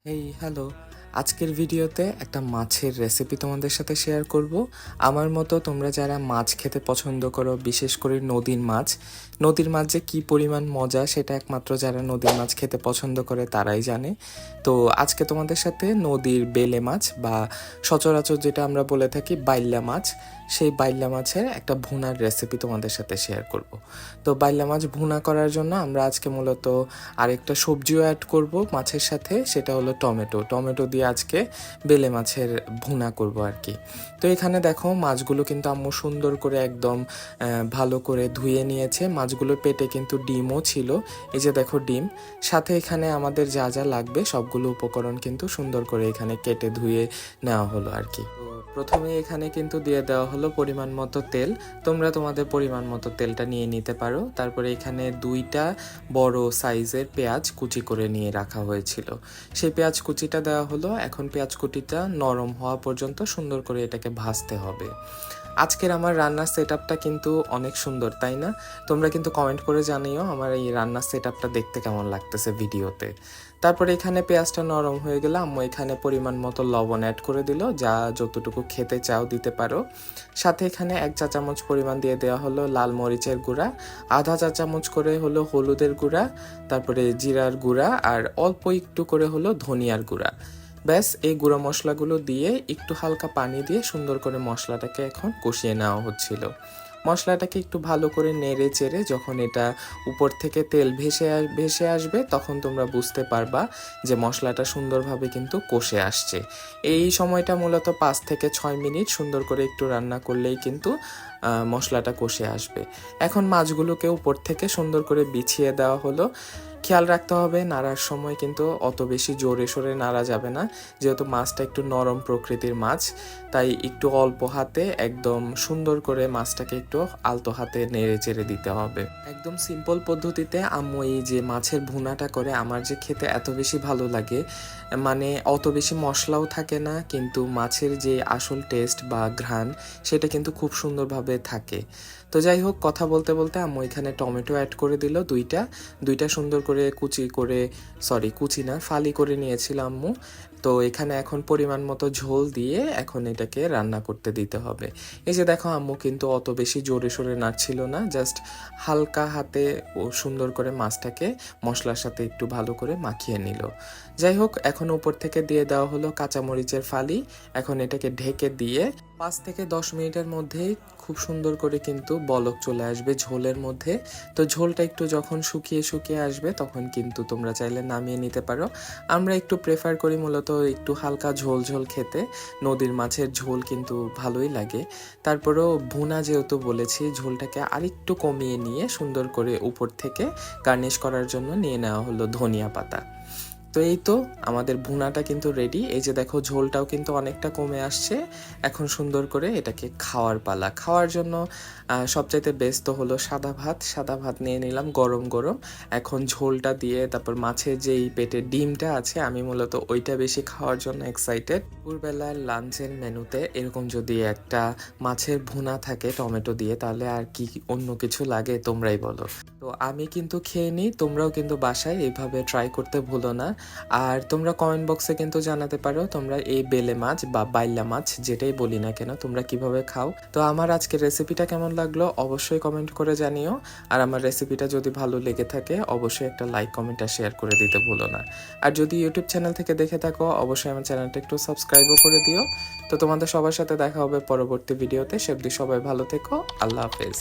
Hello. আজকের ভিডিওতে একটা মাছের রেসিপি তোমাদের সাথে শেয়ার করব। আমার মতো তোমরা যারা মাছ খেতে পছন্দ করো, বিশেষ করে নদীর মাছ যে কী পরিমাণ মজা সেটা একমাত্র যারা নদীর মাছ খেতে পছন্দ করে তারাই জানে। তো আজকে তোমাদের সাথে নদীর বেলে মাছ বা সচরাচর যেটা আমরা বলে থাকি বাইল্লা মাছ, সেই বাইল্লা মাছের একটা ভুনার রেসিপি তোমাদের সাথে শেয়ার করব। তো বাইল্লা মাছ ভুনা করার জন্য আমরা আজকে মূলত আরেকটা সবজিও অ্যাড করব মাছের সাথে, সেটা হলো টমেটো দিয়ে আজকে বেলে মাছের ভুনা করব আর কি। তো এখানে দেখো মাছগুলো কিন্তু আম্মু সুন্দর করে একদম ভালো করে ধুয়ে নিয়েছে। মাছগুলোর পেটে কিন্তু ডিমও ছিল, এই যে দেখো ডিম। সাথে এখানে আমাদের যা যা লাগবে সবগুলো উপকরণ কিন্তু সুন্দর করে এখানে কেটে ধুয়ে নেওয়া হলো আর কি। তো প্রথমে এখানে কিন্তু দিয়ে দেওয়া হলো পরিমাণ মতো তেল। তোমরা তোমাদের পরিমাণ মতো তেলটা নিয়ে নিতে পারো। তারপরে এখানে 2টা বড় সাইজের পেঁয়াজ কুচি করে নিয়ে রাখা হয়েছিল, সেই পেঁয়াজ কুচিটা দেওয়া হলো। এখন পেঁয়াজ কুচিটা নরম হওয়া পর্যন্ত সুন্দর করে এটাকে ভাজতে হবে। আজকের আমার রান্নার সেটআপটা কিন্তু অনেক সুন্দর, তাই না? তোমরা কিন্তু কমেন্ট করে জানিও আমার এই রান্নার সেটআপটা দেখতে কেমন লাগতেছে ভিডিওতে। তারপরে এখানে পেঁয়াজটা নরম হয়ে গেলে আম্মু এখানে পরিমাণ মতো লবণ অ্যাড করে দিল, যা যতটুকু খেতে চাও দিতে পারো। সাথে এখানে 1 চা চামচ পরিমাণ দিয়ে দেওয়া হলো লাল মরিচের গুঁড়া, আধা চা চামচ করে হলো হলুদের গুঁড়া, তারপরে জিরার গুঁড়া, আর অল্প একটু করে হলো ধনিয়ার গুঁড়া। ব্যাস, এই গুঁড়ো মশলাগুলো দিয়ে একটু হালকা পানি দিয়ে সুন্দর করে মশলাটাকে এখন কষিয়ে নেওয়া হচ্ছিল। মশলাটাকে একটু ভালো করে নেড়ে চেড়ে যখন এটা উপর থেকে তেল ভেসে আসবে তখন তোমরা বুঝতে পারবা যে মশলাটা সুন্দরভাবে কিন্তু কষে আসছে। এই সময়টা মূলত 5 থেকে 6 মিনিট সুন্দর করে একটু রান্না করলেই কিন্তু মশলাটা কষে আসবে। এখন মাছগুলোকে উপর থেকে সুন্দর করে বিছিয়ে দেওয়া হলো। খেয়াল রাখতে হবে নাড়ার সময় কিন্তু অত বেশি জোরে সোরে নাড়া যাবে না, যেহেতু মাছটা একটু নরম প্রকৃতির মাছ, তাই একটু অল্প হাতে একদম সুন্দর করে মাছটাকে একটু আলতো হাতে নেড়ে চেড়ে দিতে হবে। একদম সিম্পল পদ্ধতিতে আম্মু এই যে মাছের ভুনাটা করে আমার যে খেতে এত বেশি ভালো লাগে, মানে অত বেশি মশলাও থাকে না, কিন্তু মাছের যে আসল টেস্ট বা ঘ্রাণ সেটা কিন্তু খুব সুন্দরভাবে থাকে। তো যাই হোক, কথা বলতে বলতে আম্মু এখানে টমেটো অ্যাড করে দিল দুইটা সুন্দর করে কুচি না ফালি করে নিয়েছিল আম্মু। তো এখানে এখন পরিমাণ মতো ঝোল দিয়ে এখন এটাকে রান্না করতে দিতে হবে। এই যে দেখো আম্মু কিন্তু অত বেশি জোরে সোরে নাড়ছিল না, জাস্ট হালকা হাতে ও সুন্দর করে মাছটাকে মশলার সাথে একটু ভালো করে মাখিয়ে নিল। যাই হোক, এখন উপর থেকে দিয়ে দেওয়া হলো কাঁচামরিচের ফালি। এখন এটাকে ঢেকে দিয়ে 5 থেকে 10 মিনিটের মধ্যেই খুব সুন্দর করে কিন্তু বলক চলে আসবে ঝোলের মধ্যে। তো ঝোলটা একটু যখন শুকিয়ে আসবে তখন কিন্তু তোমরা চাইলে নামিয়ে নিতে পারো। আমরা একটু প্রেফার করি মূলত একটু হালকা ঝোল ঝোল খেতে, নদীর মাছের ঝোল কিন্তু ভালোই লাগে। তারপরেও ভুনা যেহেতু বলেছি, ঝোলটাকে আরেকটু কমিয়ে নিয়ে সুন্দর করে উপর থেকে গার্নিশ করার জন্য নিয়ে নেওয়া হলো ধনিয়া পাতা। তো এই তো আমাদের ভুনাটা কিন্তু রেডি। এই যে দেখো ঝোলটাও কিন্তু অনেকটা কমে আসছে। এখন সুন্দর করে এটাকে খাওয়ার পালা। খাওয়ার জন্য সবচাইতে বেস্ট তো হলো সাদা ভাত নিয়ে নিলাম গরম গরম। এখন ঝোলটা দিয়ে তারপর মাছের যেই পেটে ডিমটা আছে, আমি মূলত ওইটা বেশি খাওয়ার জন্য এক্সাইটেড। দুপুরবেলার লাঞ্চের মেনুতে এরকম যদি একটা মাছের ভুনা থাকে টমেটো দিয়ে, তাহলে আর কি অন্য কিছু লাগে তোমরাই বলো। তো আমি কিন্তু খেয়ে নিই, তোমরাও কিন্তু বাসায় এইভাবে ট্রাই করতে ভুলো না। আর তোমরা কমেন্ট বক্সে কিন্তু জানাতে পারো তোমরা এই বেলে মাছ বা বাইল্লা মাছ যেটাই বলি না কেন তোমরা কিভাবে খাও। তো আমার আজকের রেসিপিটা কেমন লাগলো অবশ্যই কমেন্ট করে জানিও। আর আমার রেসিপিটা যদি ভালো লেগে থাকে অবশ্যই একটা লাইক কমেন্ট আর শেয়ার করে দিতে ভুলো না। আর যদি ইউটিউব চ্যানেল থেকে দেখে থাকো অবশ্যই আমার চ্যানেলটা একটু সাবস্ক্রাইবও করে দিও। তো তোমাদের সবার সাথে দেখা হবে পরবর্তী ভিডিওতে। সে অবধি সবাই ভালো থেকো। আল্লাহ হাফেজ।